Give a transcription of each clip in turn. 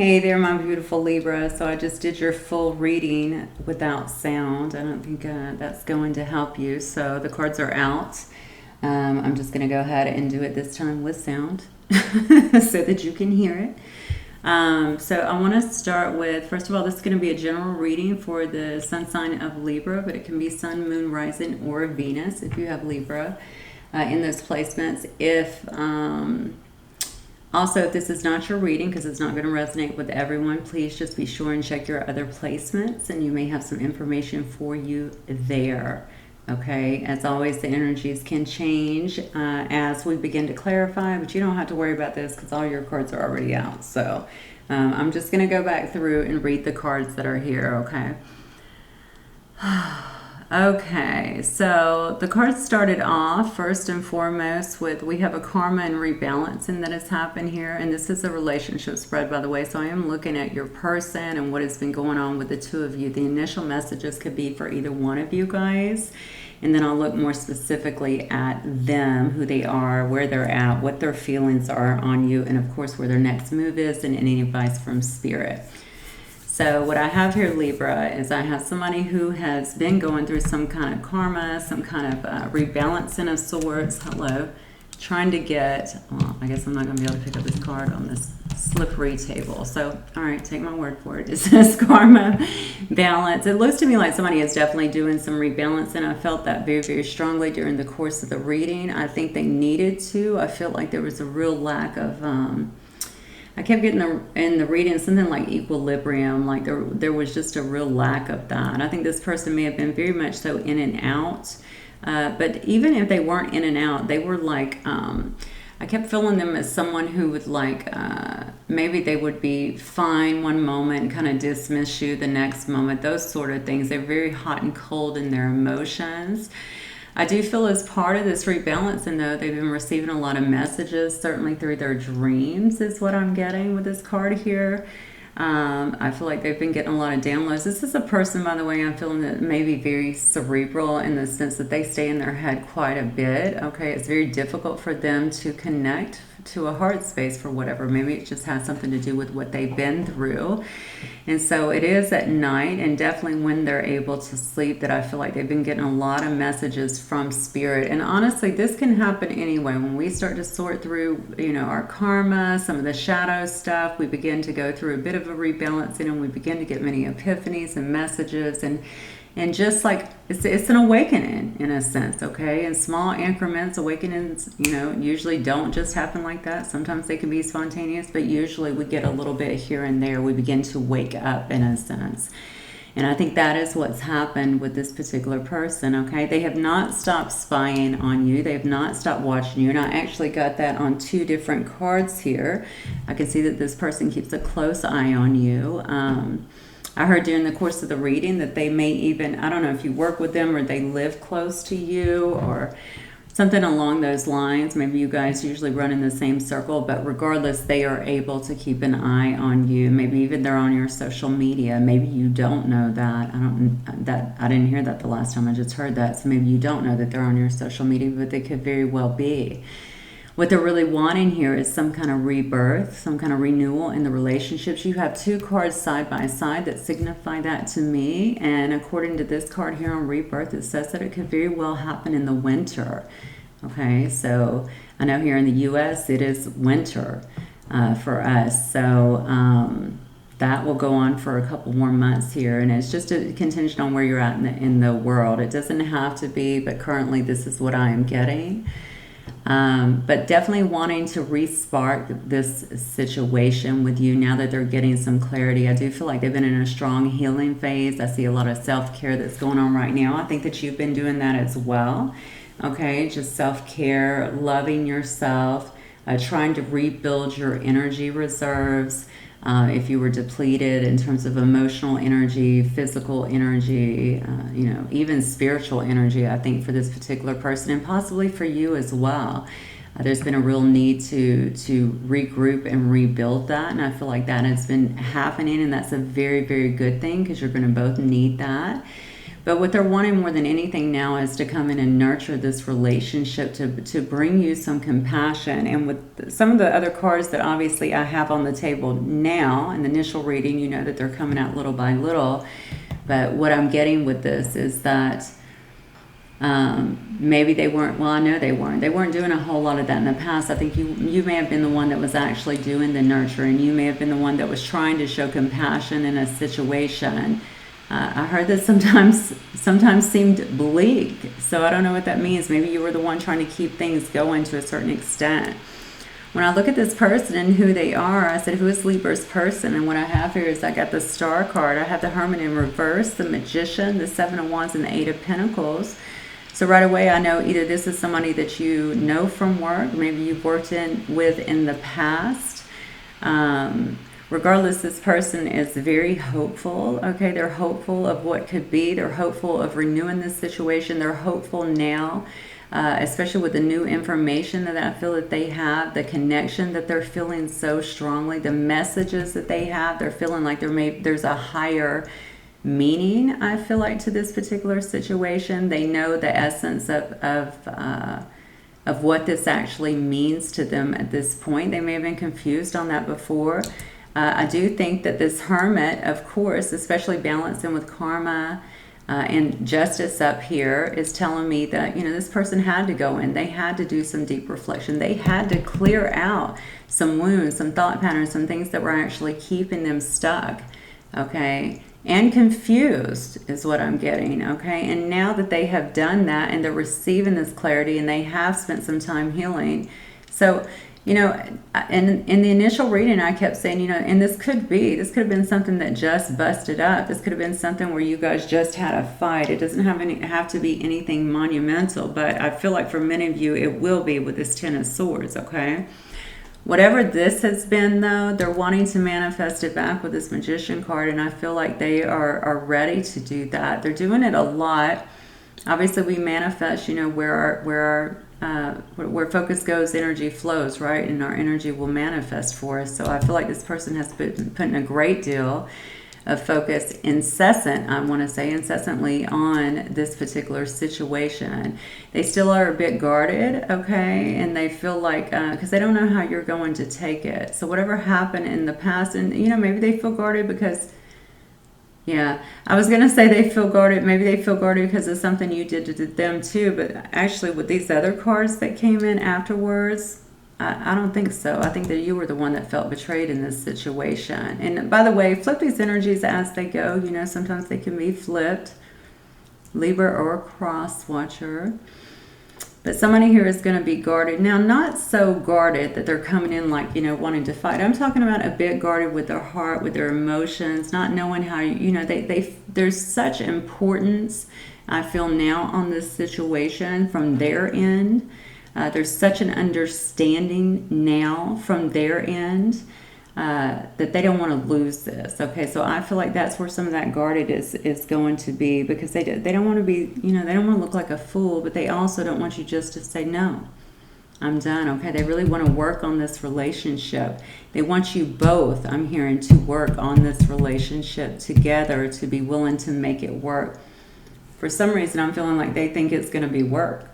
Hey there, my beautiful Libra. So I just did your full reading without sound. I don't think that's going to help you. So the cards are out. I'm just going to go ahead and do it this time with sound so that you can hear it. So I want to start with, first of all, this is going to be a general reading for the sun sign of Libra, but it can be sun, moon, rising, or Venus if you have Libra in those placements. Also, if this is not your reading, because it's not going to resonate with everyone, please just be sure and check your other placements, and you may have some information for you there. Okay, as always, the energies can change as we begin to clarify, but you don't have to worry about this because all your cards are already out. So I'm just going to go back through and read the cards that are here, okay? Okay, so the cards started off first and foremost with, we have a karma and rebalancing that has happened here, and this is a relationship spread, by the way. So I am looking at your person and what has been going on with the two of you. The initial messages could be for either one of you guys, and then I'll look more specifically at them, who they are, where they're at, what their feelings are on you, and of course where their next move is, and any advice from Spirit. So what I have here, Libra, is I have somebody who has been going through some kind of karma, some kind of rebalancing of sorts. Hello. Trying to get, well, I guess I'm not going to be able to pick up this card on this slippery table. So, all right, take my word for it. It says karma, balance. It looks to me like somebody is definitely doing some rebalancing. I felt that very, very strongly during the course of the reading. I think they needed to. I felt like there was a real lack of... I kept getting in the reading something like equilibrium, like there was just a real lack of that. I think this person may have been very much so in and out, but even if they weren't in and out, they were like, I kept feeling them as someone who would like, maybe they would be fine one moment and kind of dismiss you the next moment, those sort of things. They're very hot and cold in their emotions. I do feel as part of this rebalancing, though, they've been receiving a lot of messages, certainly through their dreams is what I'm getting with this card here. I feel like they've been getting a lot of downloads. This is a person, by the way, I'm feeling that may be very cerebral in the sense that they stay in their head quite a bit. Okay, it's very difficult for them to connect to a heart space for whatever. Maybe it just has something to do with what they've been through. And so it is at night, and definitely when they're able to sleep, that I feel like they've been getting a lot of messages from Spirit. And honestly, this can happen anyway. When we start to sort through, our karma, some of the shadow stuff, we begin to go through a bit of a rebalancing, and we begin to get many epiphanies and messages, and just like it's an awakening in a sense, okay? In small increments, awakenings, usually don't just happen like that. Sometimes they can be spontaneous, but usually we get a little bit here and there. We begin to wake up in a sense. And I think that is what's happened with this particular person, okay? They have not stopped spying on you. They have not stopped watching you. And I actually got that on two different cards here. I can see that this person keeps a close eye on you. I heard during the course of the reading that they may even, I don't know if you work with them or they live close to you or something along those lines. Maybe you guys usually run in the same circle, but regardless, they are able to keep an eye on you. Maybe even they're on your social media. Maybe you don't know that. I didn't hear that the last time. I just heard that. So maybe you don't know that they're on your social media, but they could very well be. What they're really wanting here is some kind of rebirth, some kind of renewal in the relationships. You have two cards side by side that signify that to me. And according to this card here on Rebirth, it says that it could very well happen in the winter. Okay, so I know here in the U.S. it is winter for us. So that will go on for a couple more months here. And it's just a contingent on where you're at in the world. It doesn't have to be, but currently this is what I am getting. But definitely wanting to re-spark this situation with you now that they're getting some clarity. I do feel like they've been in a strong healing phase. I see a lot of self-care that's going on right now. I think that you've been doing that as well. Okay, just self-care, loving yourself, trying to rebuild your energy reserves. If you were depleted in terms of emotional energy, physical energy, even spiritual energy, I think for this particular person and possibly for you as well. There's been a real need to regroup and rebuild that, and I feel like that has been happening, and that's a very, very good thing because you're going to both need that. But what they're wanting more than anything now is to come in and nurture this relationship, to bring you some compassion. And with some of the other cards that obviously I have on the table now in the initial reading, you know that they're coming out little by little. But what I'm getting with this is that maybe they weren't, well, I know they weren't doing a whole lot of that in the past. I think you may have been the one that was actually doing the nurturing. You may have been the one that was trying to show compassion in a situation. I heard that sometimes seemed bleak. So I don't know what that means. Maybe you were the one trying to keep things going to a certain extent. When I look at this person and who they are, I said, who is Libra's person? And what I have here is I got the Star card. I have the Hermit in reverse, the Magician, the Seven of Wands, and the Eight of Pentacles. So right away, I know either this is somebody that you know from work, maybe you've worked with in the past. Regardless, this person is very hopeful. Okay, they're hopeful of what could be. They're hopeful of renewing this situation. They're hopeful now, especially with the new information that I feel that they have, the connection that they're feeling so strongly, the messages that they have. They're feeling like there's a higher meaning, I feel like, to this particular situation. They know the essence of what this actually means to them at this point. They may have been confused on that before. I do think that this Hermit, of course, especially balancing with karma and justice up here, is telling me that, you know, this person had to go in. They had to do some deep reflection. They had to clear out some wounds, some thought patterns, some things that were actually keeping them stuck, okay? And confused is what I'm getting, okay? And now that they have done that and they're receiving this clarity and they have spent some time healing. So, you know, in the initial reading, I kept saying, you know, and this could have been something that just busted up. This could have been something where you guys just had a fight. It doesn't have to be anything monumental, but I feel like for many of you, it will be with this Ten of Swords, okay? Whatever this has been, though, they're wanting to manifest it back with this Magician card, and I feel like they are ready to do that. They're doing it a lot. Obviously, we manifest, you know, where focus goes, energy flows, right? And our energy will manifest for us. So I feel like this person has been putting a great deal of focus, incessantly on this particular situation. They still are a bit guarded, okay? And they feel like, because they don't know how you're going to take it. So whatever happened in the past, and, you know, maybe they feel guarded because, yeah, I was going to say they feel guarded. Maybe they feel guarded because of something you did to them too. But actually with these other cards that came in afterwards, I don't think so. I think that you were the one that felt betrayed in this situation. And by the way, flip these energies as they go. You know, sometimes they can be flipped. Libra or cross watcher. But somebody here is going to be guarded. Now, not so guarded that they're coming in like, you know, wanting to fight. I'm talking about a bit guarded with their heart, with their emotions, not knowing how, you know, there's such importance, I feel now, on this situation from their end. There's such an understanding now from their end that they don't want to lose this. Okay, so I feel like that's where some of that guarded is going to be, because they don't want to be, you know, they don't want to look like a fool, but they also don't want you just to say, no, I'm done. Okay, they really want to work on this relationship. They want you both, I'm hearing, to work on this relationship together, to be willing to make it work. For some reason, I'm feeling like they think it's going to be work.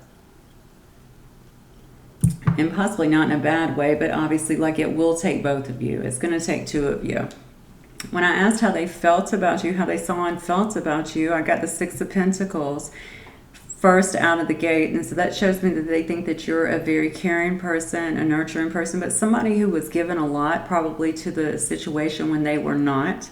And possibly not in a bad way, but obviously like it will take both of you. It's going to take two of you. When I asked how they felt about you, how they saw and felt about you, I got the Six of Pentacles first out of the gate. And so that shows me that they think that you're a very caring person, a nurturing person, but somebody who was given a lot probably to the situation when they were not.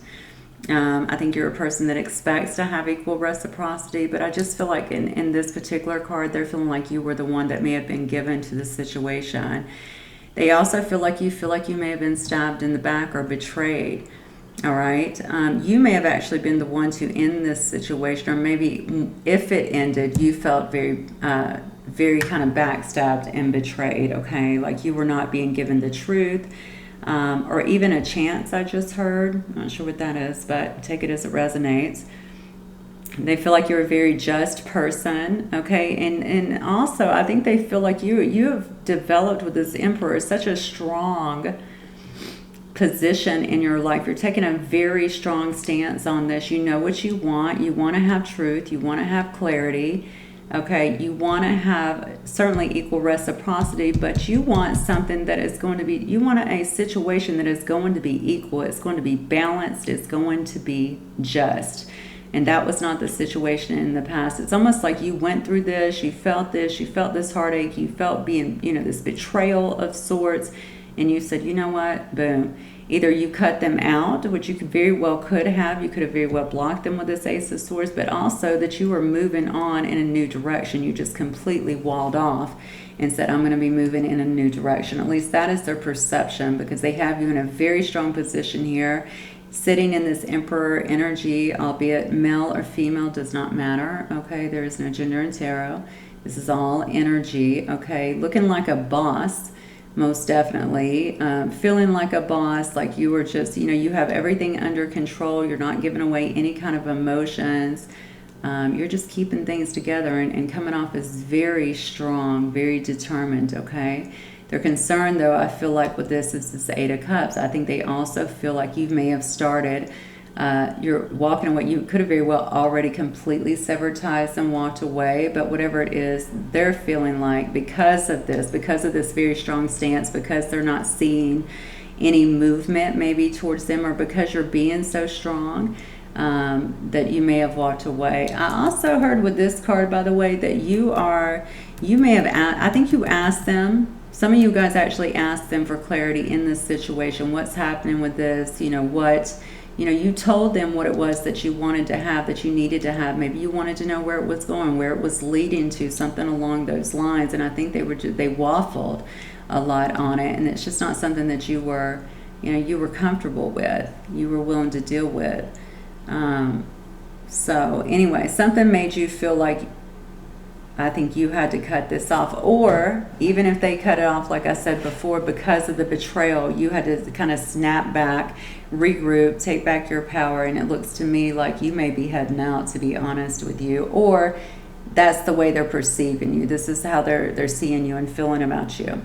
I think you're a person that expects to have equal reciprocity, but I just feel like in this particular card, they're feeling like you were the one that may have been given to the situation. They also feel like you may have been stabbed in the back or betrayed. All right. You may have actually been the one to end this situation, or maybe if it ended, you felt very kind of backstabbed and betrayed. Okay. Like you were not being given the truth. Or even a chance, I just heard. I'm not sure what that is, but take it as it resonates. They feel like you're a very just person, okay? And also, I think they feel like you have developed with this Emperor such a strong position in your life. You're taking a very strong stance on this. You know what you want. You want to have truth. You want to have clarity. Okay, you want to have certainly equal reciprocity, but you want something that is going to be, you want a situation that is going to be equal. It's going to be balanced. It's going to be just. And that was not the situation in the past. It's almost like you went through this, you felt this heartache, you felt being, this betrayal of sorts, and you said, you know what, boom. Either you cut them out, which you could have. You could have very well blocked them with this Ace of Swords, but also that you were moving on in a new direction. You just completely walled off and said, I'm going to be moving in a new direction. At least that is their perception, because they have you in a very strong position here, sitting in this Emperor energy, albeit male or female, does not matter. Okay, there is no gender in tarot. This is all energy. Okay, looking like a boss. Most definitely. Feeling like a boss, like you were just, you have everything under control. You're not giving away any kind of emotions. You're just keeping things together and coming off as very strong, very determined, okay? They're concerned, though, I feel like with this is this Eight of Cups. I think they also feel like you may have started, you're walking away. You could have very well already completely severed ties and walked away, but whatever it is, they're feeling like because of this very strong stance, because they're not seeing any movement maybe towards them, or because you're being so strong, that you may have walked away. I also heard with this card, by the way, that you may have, I think you asked them, some of you guys actually asked them for clarity in this situation. What's happening with this? You told them what it was that you wanted to have, that you needed to have. Maybe you wanted to know where it was going, where it was leading to, something along those lines. And I think they waffled a lot on it, and it's just not something that you were comfortable with, you were willing to deal with. So anyway, something made you feel like, I think you had to cut this off, or even if they cut it off, like I said before, because of the betrayal, you had to kind of snap back, regroup, take back your power. And it looks to me like you may be heading out, to be honest with you, or that's the way they're perceiving you. This is how they're seeing you and feeling about you.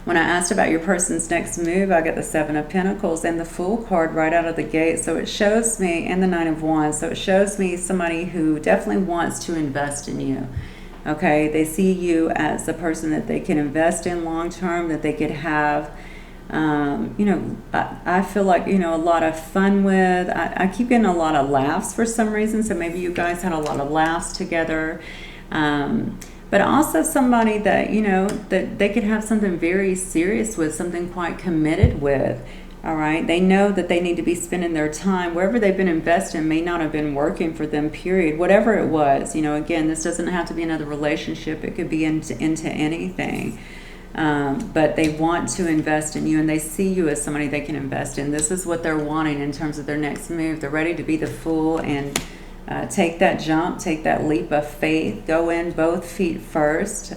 When I asked about your person's next move, I got the Seven of Pentacles and the Fool card right out of the gate. So it shows me, and the Nine of Wands, so it shows me somebody who definitely wants to invest in you. Okay, they see you as a person that they can invest in long term, that they could have, I feel like, a lot of fun with. I keep getting a lot of laughs for some reason, so maybe you guys had a lot of laughs together. But also somebody that, that they could have something very serious with, something quite committed with. All right, they know that they need to be spending their time wherever they've been investing may not have been working for them, period. Whatever it was, again, this doesn't have to be another relationship. It could be into anything. But they want to invest in you, and they see you as somebody they can invest in. This is what they're wanting in terms of their next move. They're ready to be the fool and take that jump, take that leap of faith, go in both feet first.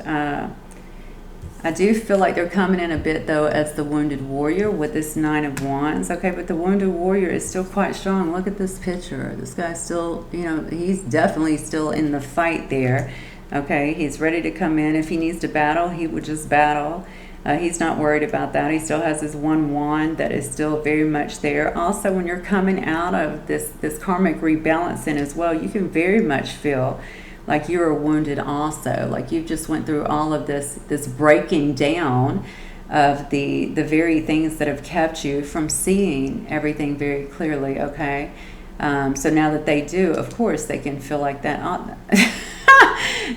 I do feel like they're coming in a bit, though, as the Wounded Warrior with this Nine of Wands. Okay, but the Wounded Warrior is still quite strong. Look at this picture. This guy's still, he's definitely still in the fight there. Okay, he's ready to come in. If he needs to battle, he would just battle. He's not worried about that. He still has his one wand that is still very much there. Also, when you're coming out of this karmic rebalancing as well, you can very much feel like you were wounded also, like you just went through all of this breaking down of the very things that have kept you from seeing everything very clearly. Okay, so now that they do, of course they can feel like that.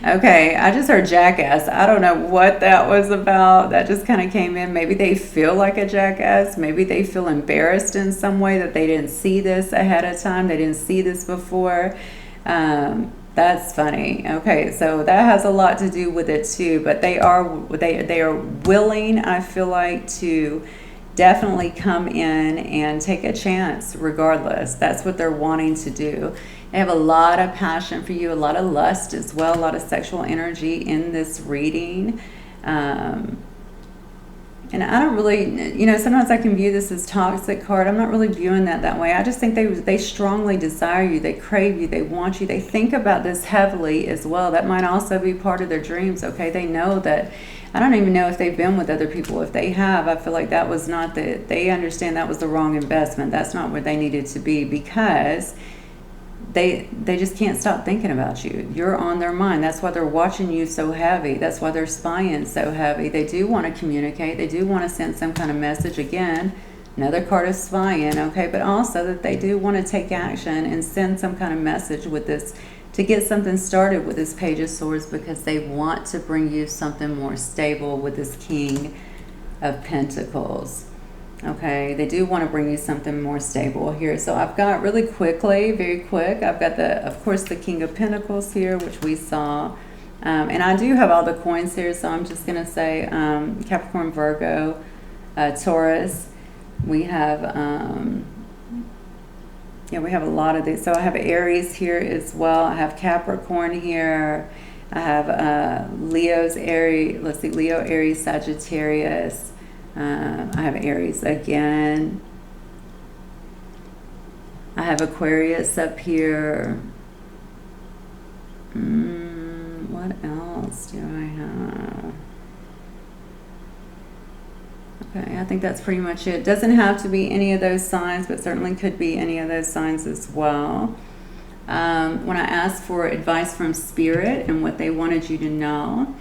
Okay, I just heard jackass. I don't know what that was about. That just kind of came in. Maybe they feel like a jackass. Maybe they feel embarrassed in some way that they didn't see this ahead of time. They didn't see this before. That's funny. Okay, so that has a lot to do with it too. But they are willing, I feel like, to definitely come in and take a chance regardless. That's what they're wanting to do. They have a lot of passion for you, a lot of lust as well, a lot of sexual energy in this reading. And I don't really, sometimes I can view this as toxic card. I'm not really viewing that way. I just think they strongly desire you. They crave you. They want you. They think about this heavily as well. That might also be part of their dreams, okay? They know that I don't even know if they've been with other people. If they have, I feel like that was not they understand that was the wrong investment. That's not where they needed to be, because they just can't stop thinking about you. You're on their mind. That's why they're watching you so heavy. That's why they're spying so heavy. They do want to communicate. They do want to send some kind of message. Again, another card of spying, okay? But also that they do want to take action and send some kind of message with this, to get something started with this Page of Swords, because they want to bring you something more stable with this King of Pentacles. Okay, they do want to bring you something more stable here. So I've got really quickly, very quick, I've got of course, the King of Pentacles here, which we saw. And I do have all the coins here, so I'm just going to say Capricorn, Virgo, Taurus. We have, yeah, we have a lot of these. So I have Aries here as well. I have Capricorn here. I have Leo's Aries. Let's see, Leo, Aries, Sagittarius. I have Aries again. I have Aquarius up here. What else do I have? Okay, I think that's pretty much it. Doesn't have to be any of those signs, but certainly could be any of those signs as well. When I asked for advice from Spirit and what they wanted you to know,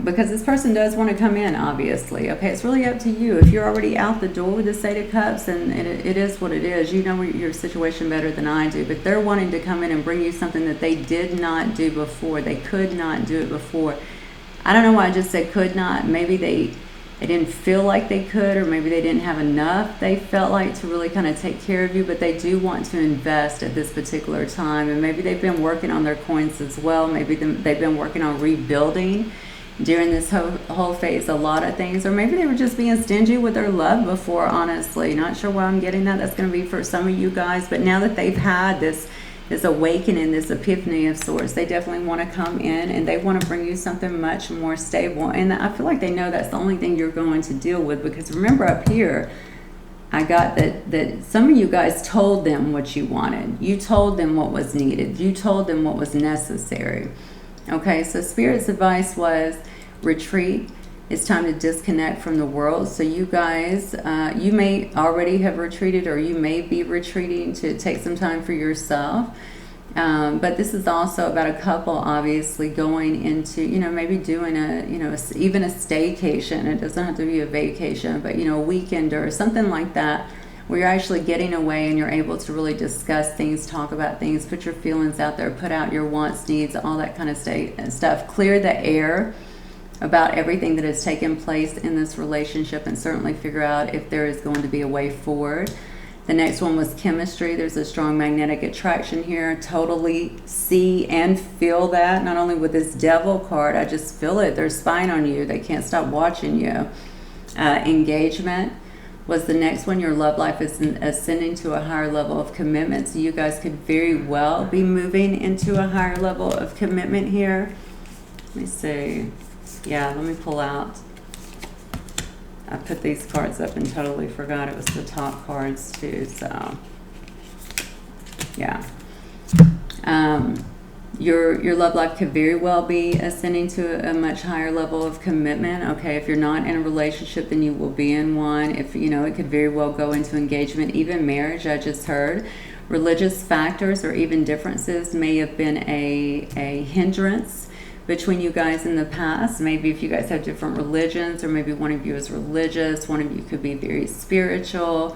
because this person does want to come in, obviously. Okay, it's really up to you. If you're already out the door with the Eight of Cups, then it is what it is. You know your situation better than I do. But they're wanting to come in and bring you something that they did not do before. They could not do it before. I don't know why I just said could not. Maybe they didn't feel like they could, or maybe they didn't have enough, they felt like, to really kind of take care of you. But they do want to invest at this particular time. And maybe they've been working on their coins as well. Maybe they've been working on rebuilding during this whole phase, a lot of things. Or maybe they were just being stingy with their love before, honestly. Not sure why I'm getting that. That's going to be for some of you guys. But now that they've had this awakening, this epiphany of sorts, they definitely want to come in and they want to bring you something much more stable. And I feel like they know that's the only thing you're going to deal with, because remember up here, I got that some of you guys told them what you wanted. You told them what was needed. You told them what was necessary. Okay, so Spirit's advice was retreat. It's time to disconnect from the world. So you guys, you may already have retreated, or you may be retreating to take some time for yourself. But this is also about a couple, obviously, going into, maybe doing even a staycation. It doesn't have to be a vacation, but, a weekend or something like that, where you're actually getting away and you're able to really discuss things, talk about things, put your feelings out there, put out your wants, needs, all that kind of stuff. Clear the air about everything that has taken place in this relationship, and certainly figure out if there is going to be a way forward. The next one was chemistry. There's a strong magnetic attraction here. Totally see and feel that. Not only with this Devil card, I just feel it. They're spying on you. They can't stop watching you. Engagement was the next one. Your love life is ascending to a higher level of commitment. So you guys could very well be moving into a higher level of commitment here. Let me see. Yeah, let me pull out. I put these cards up and totally forgot it was the top cards too. So yeah. Your love life could very well be ascending to a much higher level of commitment. Okay, if you're not in a relationship, then you will be in one. If it could very well go into engagement, even marriage. I just heard religious factors or even differences may have been a hindrance between you guys in the past. Maybe if you guys have different religions, or maybe one of you is religious, one of you could be very spiritual.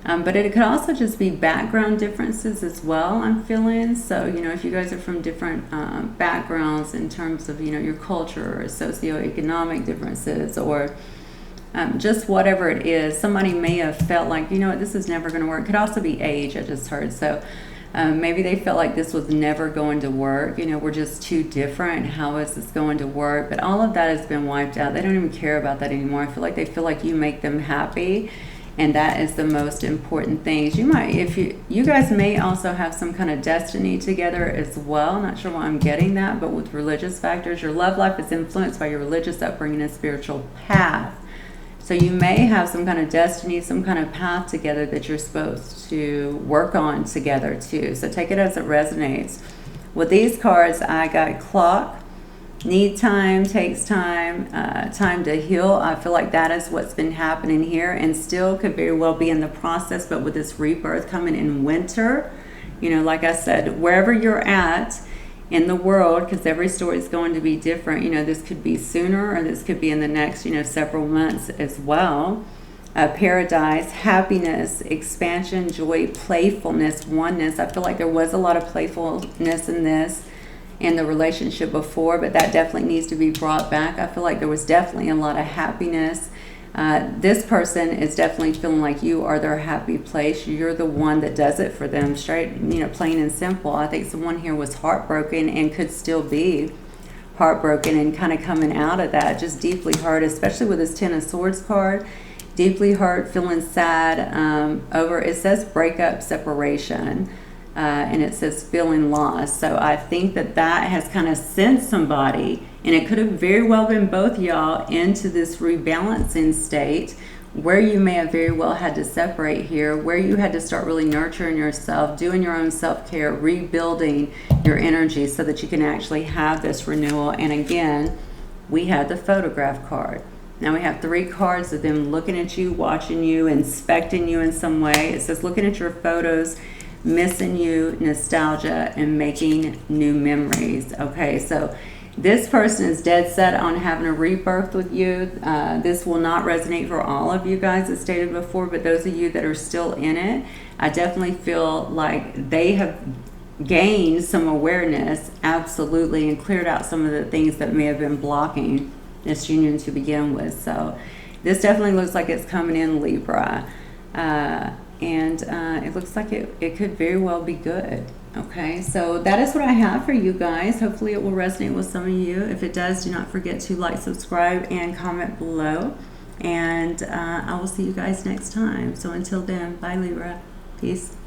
But it could also just be background differences as well, I'm feeling. So, if you guys are from different backgrounds in terms of, your culture or socioeconomic differences, or just whatever it is, somebody may have felt like, this is never going to work. It could also be age, I just heard. So maybe they felt like this was never going to work. We're just too different. How is this going to work? But all of that has been wiped out. They don't even care about that anymore. I feel like they feel like you make them happy. And that is the most important thing. You guys may also have some kind of destiny together as well. Not sure why I'm getting that, but with religious factors, your love life is influenced by your religious upbringing and spiritual path. So you may have some kind of destiny, some kind of path together that you're supposed to work on together too. So take it as it resonates. With these cards, I got clock, need time, takes time, time to heal. I feel like that is what's been happening here, and still could very well be in the process. But with this rebirth coming in winter, you know, like I said, wherever you're at in the world, because every story is going to be different, you know, this could be sooner or this could be in the next, you know, several months as well. Paradise, happiness, expansion, joy, playfulness, oneness. I feel like there was a lot of playfulness in this, in the relationship before, but that definitely needs to be brought back. I feel like there was definitely a lot of happiness. This person is definitely feeling like you are their happy place. You're the one that does it for them, straight, you know, plain and simple. I think someone here was heartbroken and could still be heartbroken and kind of coming out of that, just deeply hurt, especially with this Ten of Swords card. Deeply hurt, feeling sad over, it says breakup, separation. And it says feeling lost. So I think that that has kind of sent somebody, and it could have very well been both y'all, into this rebalancing state where you may have very well had to separate here, where you had to start really nurturing yourself, doing your own self-care, rebuilding your energy so that you can actually have this renewal. And again, we had the photograph card. Now we have 3 cards of them looking at you, watching you, inspecting you in some way. It says looking at your photos, missing you, nostalgia, and making new memories. Okay, so this person is dead set on having a rebirth with you. This will not resonate for all of you guys, as stated before, but those of you that are still in it, I definitely feel like they have gained some awareness, absolutely, and cleared out some of the things that may have been blocking this union to begin with. So this definitely looks like it's coming in, Libra. And it looks like it could very well be good. Okay, so that is what I have for you guys. Hopefully it will resonate with some of you. If it does, do not forget to like, subscribe, and comment below. And I will see you guys next time. So until then, bye Libra. Peace.